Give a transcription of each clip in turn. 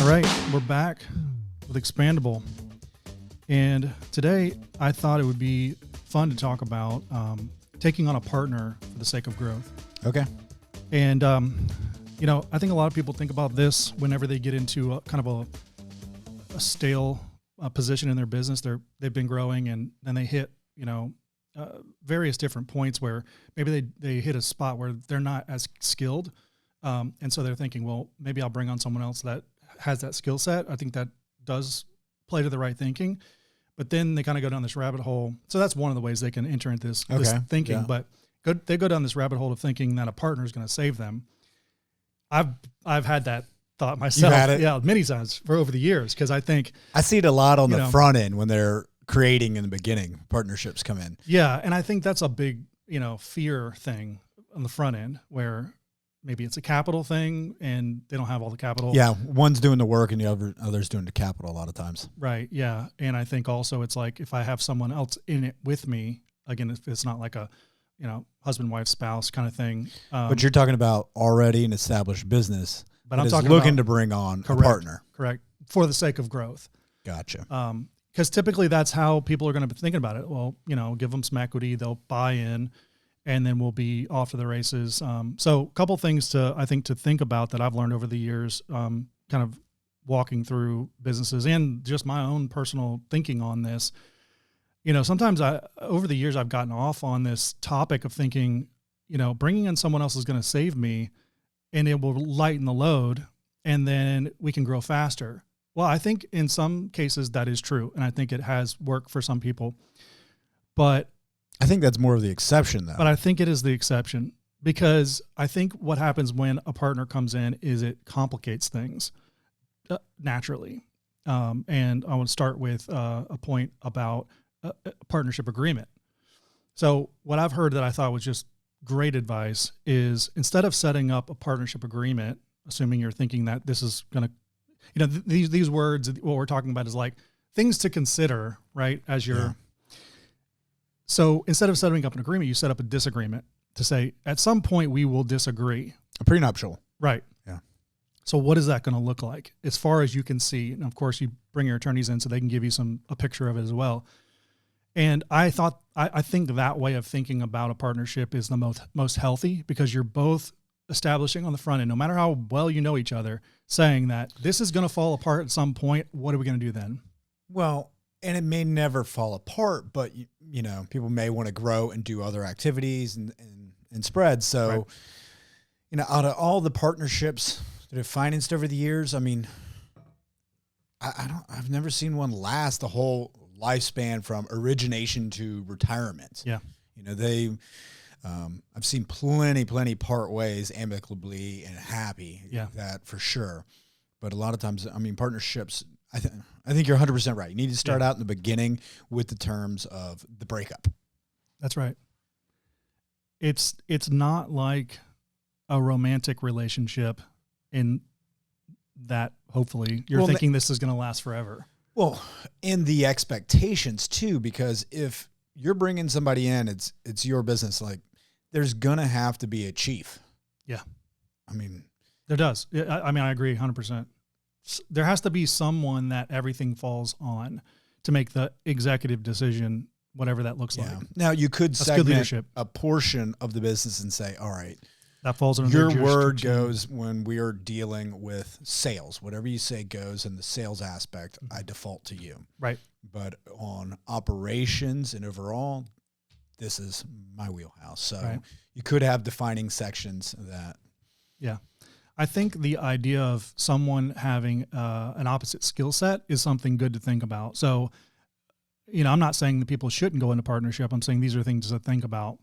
right, we're back with Expandable. And today I thought it would be fun to talk about taking on a partner for the sake of growth. Okay. And, I think a lot of people think about this whenever they get into a stale position in their business. They've been growing and then they hit, various different points where maybe they hit a spot where they're not as skilled. And so they're thinking, well, maybe I'll bring on someone else that has that skill set. I think that does play to the right thinking, but then they kind of go down this rabbit hole. So that's one of the ways they can enter into this thinking, yeah. But they go down this rabbit hole of thinking that a partner is going to save them. I've had that thought myself. You've had it? Yeah, many times for over the years. Cause I think I see it a lot on the front end when they're creating in the beginning, partnerships come in. Yeah. And I think that's a big, fear thing on the front end where maybe it's a capital thing and they don't have all the capital. Yeah. One's doing the work and the other's doing the capital a lot of times. Right. Yeah. And I think also it's like, if I have someone else in it with me, again, if it's not like a, husband, wife, spouse kind of thing. But you're talking about already an established business, but I'm talking looking about, to bring on correct, a partner. Correct. For the sake of growth. Gotcha. Because typically that's how people are going to be thinking about it. Well, give them some equity, they'll buy in, and then we'll be off to the races. So a couple things to think about that I've learned over the years, kind of walking through businesses and just my own personal thinking on this. Sometimes over the years, I've gotten off on this topic of thinking, bringing in someone else is going to save me and it will lighten the load and then we can grow faster. Well, I think in some cases that is true. And I think it has worked for some people, but I think that's more of the exception though. But I think it is the exception because I think what happens when a partner comes in is it complicates things naturally. And I want to start with a point about a partnership agreement. So what I've heard that I thought was just great advice is instead of setting up a partnership agreement, assuming you're thinking that this is going to, these words, what we're talking about is like things to consider, right? As you're, So instead of setting up an agreement, you set up a disagreement to say, at some point we will disagree. A prenuptial. Right. Yeah. So what is that going to look like as far as you can see? And of course you bring your attorneys in so they can give you a picture of it as well. And I think that way of thinking about a partnership is the most healthy because you're both establishing on the front end, no matter how well you know each other, saying that this is going to fall apart at some point. What are we going to do then? Well, and it may never fall apart, but people may want to grow and do other activities and spread. So, right. Out of all the partnerships that have financed over the years, I mean, I've never seen one last the whole lifespan from origination to retirement. Yeah. I've seen plenty part ways amicably and happy. Yeah. That for sure. But a lot of times, partnerships, I think you're 100% right. You need to start out in the beginning with the terms of the breakup. That's right. It's not like a romantic relationship in that hopefully you're thinking this is going to last forever. Well, and the expectations too, because if you're bringing somebody in, it's your business. Like there's going to have to be a chief. Yeah. There does. I agree 100%. There has to be someone that everything falls on to make the executive decision, whatever that looks like. Now you could segment a portion of the business and say, all right, that falls under your word goes when we are dealing with sales. Whatever you say goes in the sales aspect, I default to you. Right. But on operations and overall, this is my wheelhouse. So you could have defining sections that. Yeah. I think the idea of someone having an opposite skill set is something good to think about. So, I'm not saying that people shouldn't go into partnership. I'm saying these are things to think about.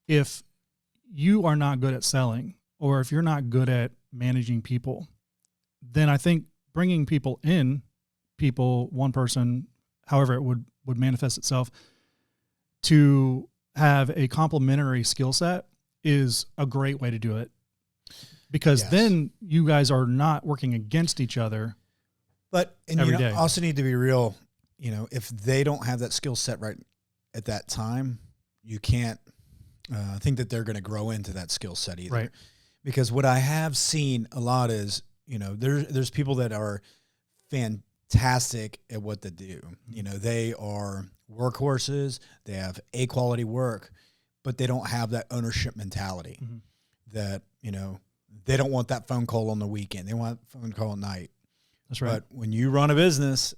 If you are not good at selling, or if you're not good at managing people, then I think bringing people in, one person, however it would manifest itself, to have a complementary skill set is a great way to do it. Because then you guys are not working against each other. And you also need to be real, if they don't have that skill set right at that time, you can't think that they're going to grow into that skill set either. Right. Because what I have seen a lot is there's people that are fantastic at what they do. They are workhorses. They have quality work, but they don't have that ownership mentality. That they don't want that phone call on the weekend. They want a phone call at night. That's right. But when you run a business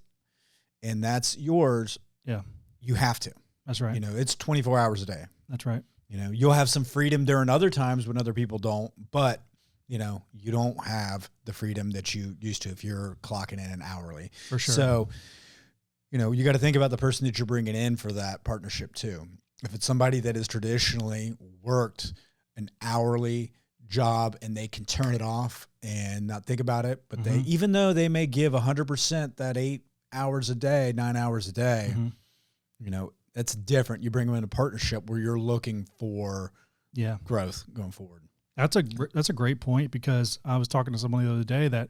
and that's yours, you have to. That's right. It's 24 hours a day. That's right. You'll have some freedom during other times when other people don't, but you don't have the freedom that you used to if you're clocking in an hourly. For sure. So, you got to think about the person that you're bringing in for that partnership too. If it's somebody that has traditionally worked an hourly job and they can turn it off and not think about it, but they, even though they may give 100% that 8 hours a day, 9 hours a day, that's different. You bring them in a partnership where you're looking for growth going forward. That's a great point, because I was talking to someone the other day that,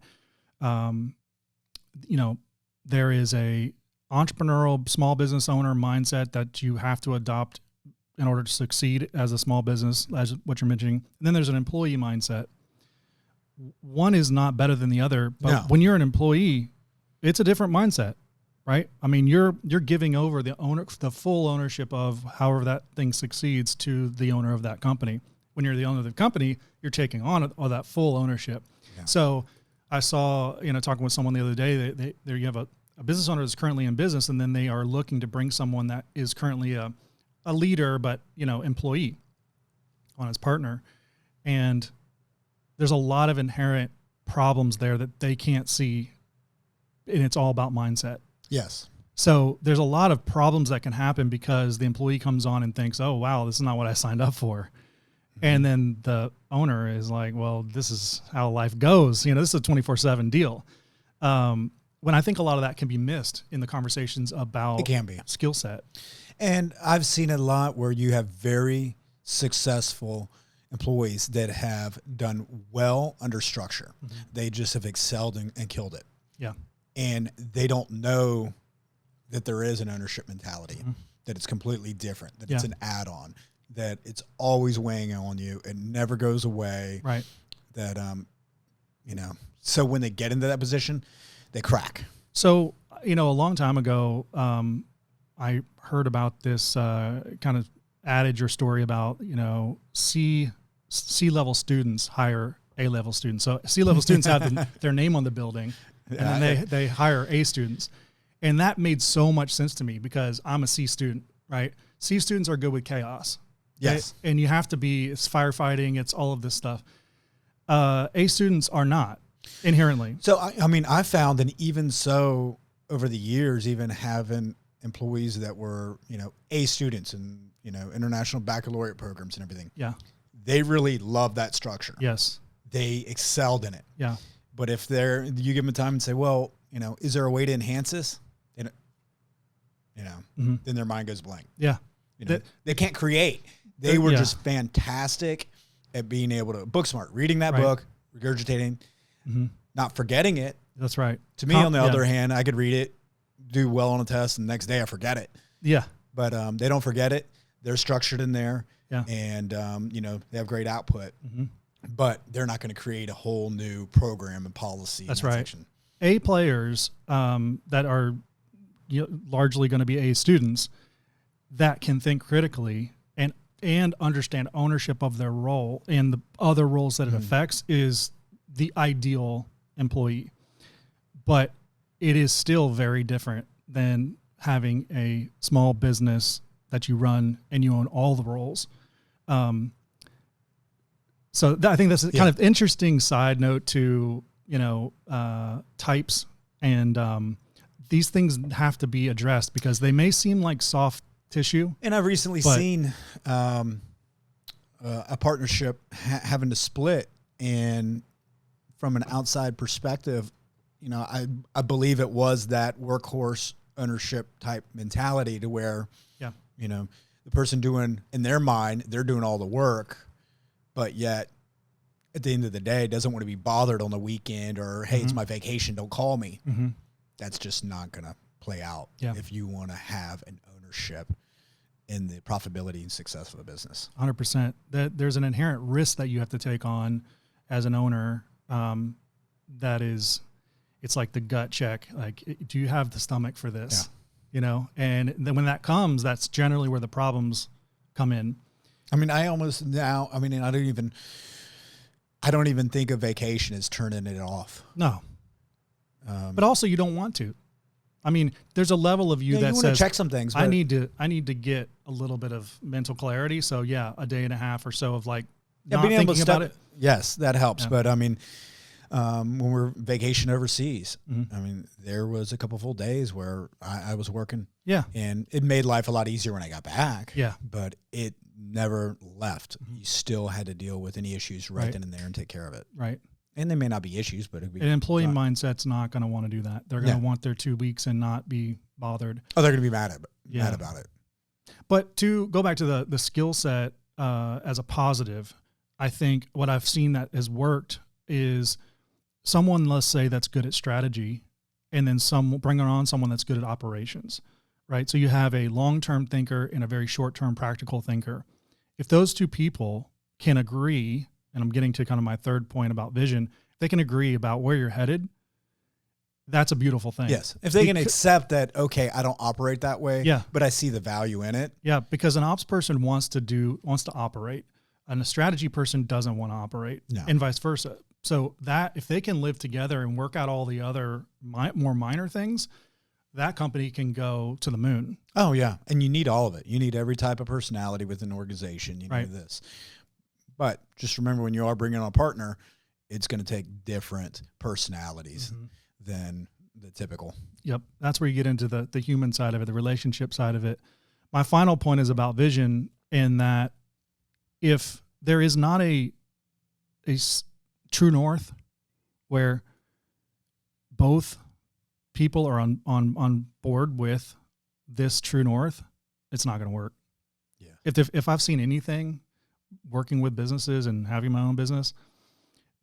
there is a entrepreneurial small business owner mindset that you have to adopt in order to succeed as a small business, as what you're mentioning. And then there's an employee mindset. One is not better than the other, but when you're an employee, it's a different mindset, right? I mean, you're giving over the full ownership of however that thing succeeds to the owner of that company. When you're the owner of the company, you're taking on all that full ownership. Yeah. So I saw, talking with someone the other day, there you have a business owner that's currently in business, and then they are looking to bring someone that is currently a leader, but, employee on his partner. And there's a lot of inherent problems there that they can't see, and it's all about mindset. Yes. So there's a lot of problems that can happen because the employee comes on and thinks, oh, wow, this is not what I signed up for. And then the owner is like, well, this is how life goes. This is a 24/7 deal. When I think a lot of that can be missed in the conversations about skill set. And I've seen it a lot where you have very successful employees that have done well under structure. They just have excelled and killed it. Yeah. And they don't know that there is an ownership mentality, that it's completely different, that it's an add-on, that it's always weighing on you. It never goes away. Right. That, so when they get into that position, they crack. So, a long time ago, I heard about this kind of adage or story about, C-level students hire A-level students. So C-level students have their name on the building, and then they hire A students. And that made so much sense to me because I'm a C student, right? C students are good with chaos. Yes. And you have to be, it's firefighting, it's all of this stuff. A students are not inherently. So, I found, and even so over the years, even having employees that were, A students and, international baccalaureate programs and everything. Yeah. They really love that structure. Yes. They excelled in it. Yeah. But if you give them time and say, well, is there a way to enhance this? Then their mind goes blank. Yeah. They can't create. They were just fantastic at being able to book smart, reading that book, regurgitating, not forgetting it. That's right. To me, on the other hand, I could read it, do well on a test, and the next day I forget it. Yeah. But they don't forget it. They're structured in there. Yeah. And, they have great output. But they're not going to create a whole new program and policy. That's right. Section. A players that are largely going to be A students that can think critically and understand ownership of their role and the other roles that it affects is the ideal employee. But it is still very different than having a small business that you run and you own all the roles. So I think that's a kind of interesting side note to, types. And these things have to be addressed because they may seem like soft tissue. And I've recently seen a partnership having to split. And from an outside perspective, I believe it was that workhorse ownership type mentality to where, the person doing, in their mind, they're doing all the work, but yet at the end of the day, doesn't want to be bothered on the weekend or, hey, it's my vacation, don't call me. That's just not going to play out if you want to have an ownership in the profitability and success of the business. 100%. There's an inherent risk that you have to take on as an owner that is, it's like the gut check. Like, do you have the stomach for this? You know, and then when that comes, that's generally where the problems come in. I mean, I don't even think a vacation is turning it off. No. But also you don't want to. I mean, there's a level of you that want says, to check some things. I need to get a little bit of mental clarity. So yeah, a day and a half or so of like not thinking about it. Yes, that helps. Yeah. But I mean, when we're vacation overseas, Mm-hmm. I mean, there was a couple full days where I was working. Yeah. And it made life a lot easier when I got back. Yeah. But it never left. Mm-hmm. You still had to deal with any issues right then and there and take care of it. Right. And they may not be issues, but it'd be an employee mindset's not going to want to do that. They're going to want their 2 weeks and not be bothered. Oh, they're going to be mad about it. But to go back to the skill set as a positive, I think what I've seen that has worked is someone, let's say, that's good at strategy, and then bring on someone that's good at operations, right? So you have a long-term thinker and a very short-term practical thinker. If those two people can agree, and I'm getting to kind of my third point about vision, if they can agree about where you're headed, that's a beautiful thing. Yes. If they can accept that, okay, I don't operate that way, yeah, but I see the value in it. Yeah, because an ops person wants to operate, and a strategy person doesn't want to operate, and vice versa. So that if they can live together and work out all the other more minor things, that company can go to the moon. Oh, yeah. And you need all of it. You need every type of personality within an organization. You need this. But just remember, when you are bringing on a partner, it's going to take different personalities than the typical. Yep. That's where you get into the human side of it, the relationship side of it. My final point is about vision, in that if there is not a true north where both people are on board with this true north, it's not going to work. Yeah. If I've seen anything working with businesses and having my own business,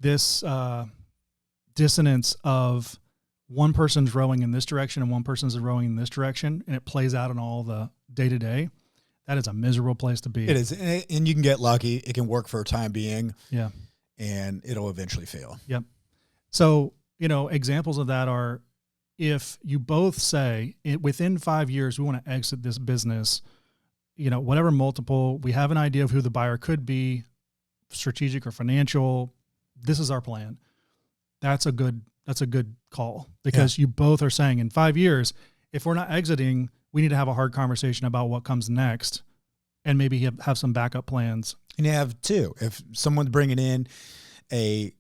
this dissonance of one person's rowing in this direction and one person's rowing in this direction, and it plays out in all the day-to-day, that is a miserable place to be. It is. And you can get lucky. It can work for a time being. Yeah. And it'll eventually fail. Yep. So, examples of that are, if you both say within 5 years, we want to exit this business, whatever multiple, we have an idea of who the buyer could be, strategic or financial, this is our plan. That's a good call, because you both are saying in 5 years, if we're not exiting, we need to have a hard conversation about what comes next, and maybe have some backup plans. And you have two. If someone's bringing in a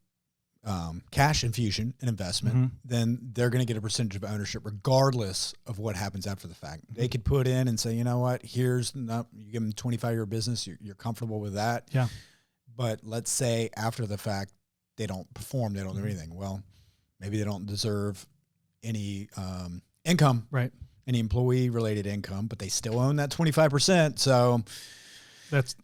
cash infusion, an investment, then they're going to get a percentage of ownership regardless of what happens after the fact. They could put in and say, you know what, you give them 25-year business, you're comfortable with that. Yeah. But let's say after the fact, they don't perform, they don't do anything. Well, maybe they don't deserve any income, right? Any employee-related income, but they still own that 25%. So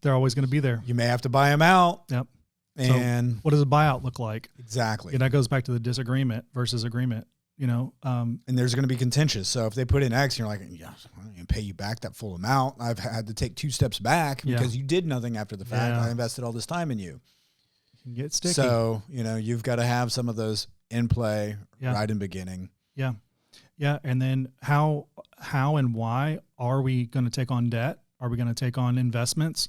they're always going to be there. You may have to buy them out. Yep. And so what does a buyout look like? Exactly. And that goes back to the disagreement versus agreement, and there's going to be contentious. So if they put in X, and you're like, yeah, I'm going to pay you back that full amount. I've had to take 2 steps back because you did nothing after the fact. I invested all this time in you. You can get sticky. So, you've got to have some of those in play right in the beginning. Yeah. Yeah. And then how and why are we going to take on debt? Are we going to take on investments?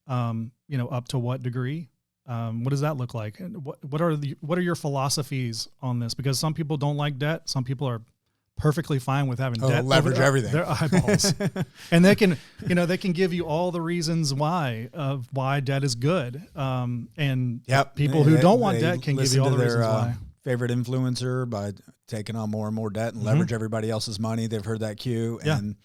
Up to what degree? What does that look like? And what are your philosophies on this? Because some people don't like debt. Some people are perfectly fine with having debt. Leverage everything. Their eyeballs. And they can give you all the reasons why debt is good. And people who don't want debt can give you all the reasons why. Favorite influencer by taking on more and more debt and leverage everybody else's money. They've heard that cue. And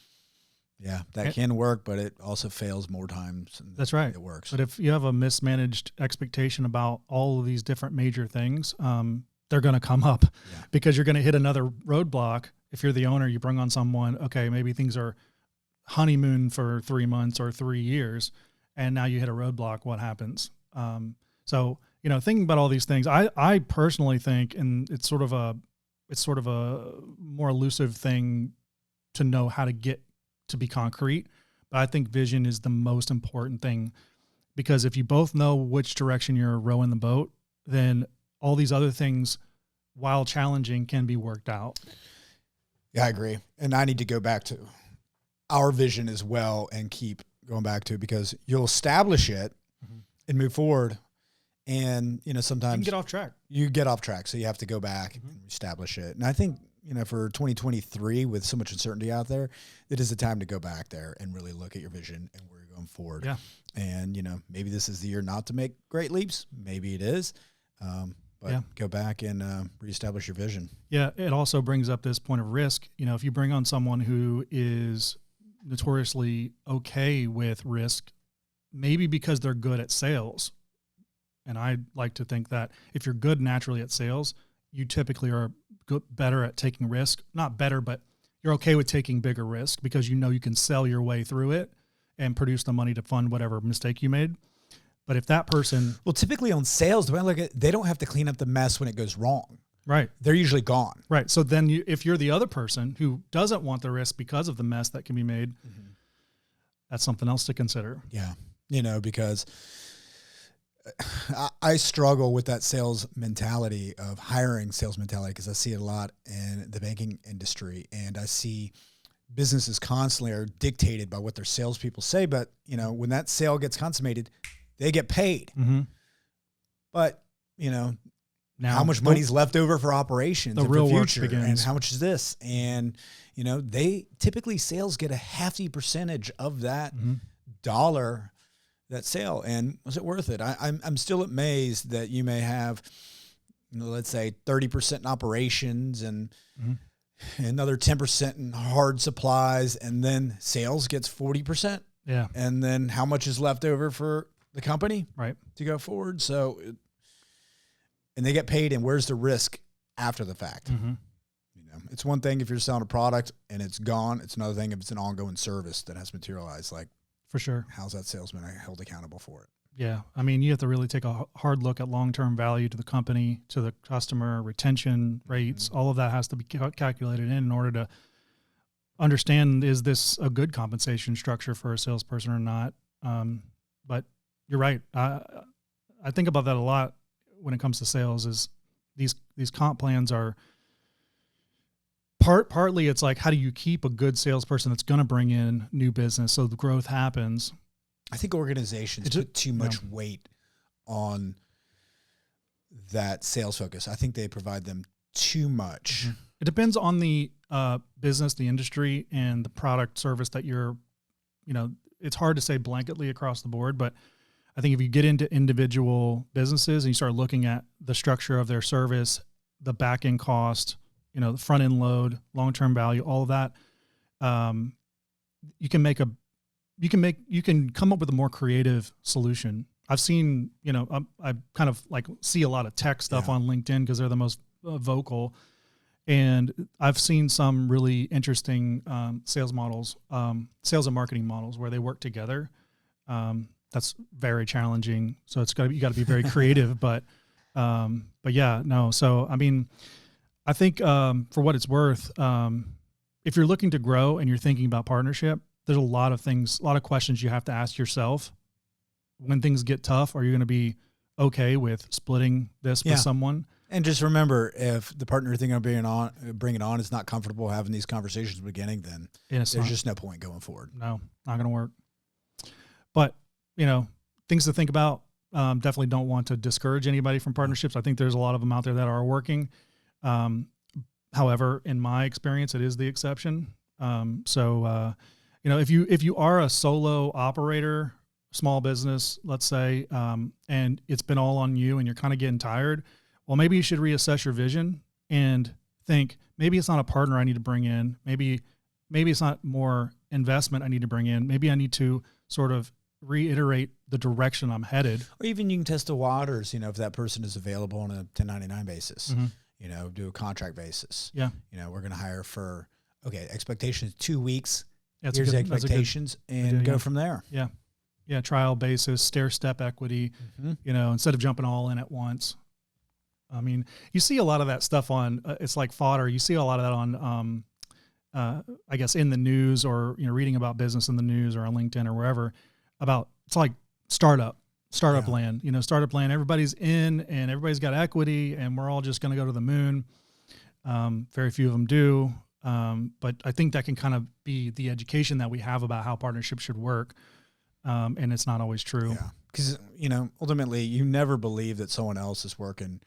that can work, but it also fails more times. That's right. It works. But if you have a mismanaged expectation about all of these different major things, they're going to come up because you're going to hit another roadblock. If you're the owner, you bring on someone, okay, maybe things are honeymoon for 3 months or 3 years, and now you hit a roadblock. What happens? So, thinking about all these things, I personally think, and it's sort of a more elusive thing to know how to get to be concrete, but I think vision is the most important thing, because if you both know which direction you're rowing the boat, then all these other things while challenging, can be worked out. Yeah, I agree. And I need to go back to our vision as well and keep going back to it, because you'll establish it and move forward. And, sometimes you can get off track. You get off track. So you have to go back and establish it. And I think, for 2023, with so much uncertainty out there, it is the time to go back there and really look at your vision and where you're going forward. Yeah. And, maybe this is the year not to make great leaps. Maybe it is. But go back and reestablish your vision. Yeah. It also brings up this point of risk. If you bring on someone who is notoriously okay with risk, maybe because they're good at sales. And I like to think that if you're good naturally at sales, you typically are better at taking risk. Not better, but you're okay with taking bigger risk because you can sell your way through it and produce the money to fund whatever mistake you made. But if that person... Well, typically on sales, the way I look at it, they don't have to clean up the mess when it goes wrong. Right. They're usually gone. Right. So then if you're the other person who doesn't want the risk because of the mess that can be made, that's something else to consider. Yeah. Because I struggle with that sales mentality of hiring sales mentality, because I see it a lot in the banking industry, and I see businesses constantly are dictated by what their salespeople say. But, when that sale gets consummated, they get paid. But, now how much money's left over for operations the and real for work future, begins. and how much is this? And, they typically, sales get a hefty percentage of that dollar, that sale. And was it worth it? I'm still amazed that you may have, let's say 30% in operations and another 10% in hard supplies, and then sales gets 40%. Yeah. And then how much is left over for the company to go forward? So, and they get paid, and where's the risk after the fact? It's one thing if you're selling a product and it's gone. It's another thing if it's an ongoing service that has materialized. Like, for sure. How's that salesman held accountable for it? Yeah. I mean, you have to really take a hard look at long-term value to the company, to the customer, retention rates. All of that has to be calculated in order to understand, is this a good compensation structure for a salesperson or not? But you're right. I think about that a lot when it comes to sales. Is these comp plans are partly it's like, how do you keep a good salesperson that's going to bring in new business so the growth happens? I think organizations put too much weight on that sales focus. I think they provide them too much. It depends on the business, the industry, and the product service that you're, it's hard to say blanketly across the board, but I think if you get into individual businesses and you start looking at the structure of their service, the back end cost, the front end load, long-term value, all of that, you can come up with a more creative solution. I've seen, I kind of like see a lot of tech stuff on LinkedIn because they're the most vocal. And I've seen some really interesting sales models, sales and marketing models where they work together. That's very challenging. So you got to be very creative, but yeah, no. So, I mean, I think for what it's worth, if you're looking to grow and you're thinking about partnership, there's a lot of questions you have to ask yourself. When things get tough, are you going to be okay with splitting this with someone? And just remember, if the partner you're thinking of bringing on is not comfortable having these conversations at the beginning, then there's just no point going forward. No, not going to work. But, things to think about. Definitely don't want to discourage anybody from partnerships. I think there's a lot of them out there that are working. However, in my experience, it is the exception. If you are a solo operator, small business, let's say, and it's been all on you and you're kind of getting tired, well, maybe you should reassess your vision and think, maybe it's not a partner I need to bring in. Maybe it's not more investment I need to bring in. Maybe I need to sort of reiterate the direction I'm headed. Or even you can test the waters, if that person is available on a 1099 basis, do a contract basis. Yeah. We're going to hire for, expectations 2 weeks. That's Here's the expectations and go from there. Yeah. Yeah. Trial basis, stair step equity, instead of jumping all in at once. I mean, you see a lot of that stuff on, it's like fodder. You see a lot of that on, I guess in the news or, reading about business in the news or on LinkedIn or wherever about, it's like startup startup land. You know, startup land, everybody's in and everybody's got equity and we're all just going to go to the moon. Very few of them do. But I think that can kind of be the education that we have about how partnerships should work. And it's not always true. Yeah. Because, you know, ultimately you never believe that someone else is working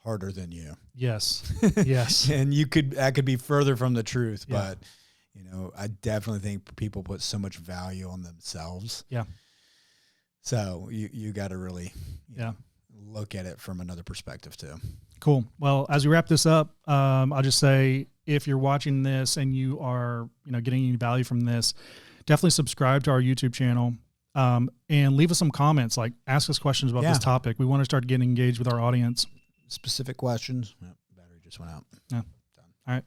harder than you. Yes. Yes. And that could be further from the truth, but you know, I definitely think people put so much value on themselves. Yeah. So you got to really look at it from another perspective too. Cool. Well, as we wrap this up, I'll just say, if you're watching this and you are, you know, getting any value from this, definitely subscribe to our YouTube channel, and leave us some comments, like ask us questions about this topic. We want to start getting engaged with our audience. Specific questions. Yep, battery just went out. Yeah. Done. All right.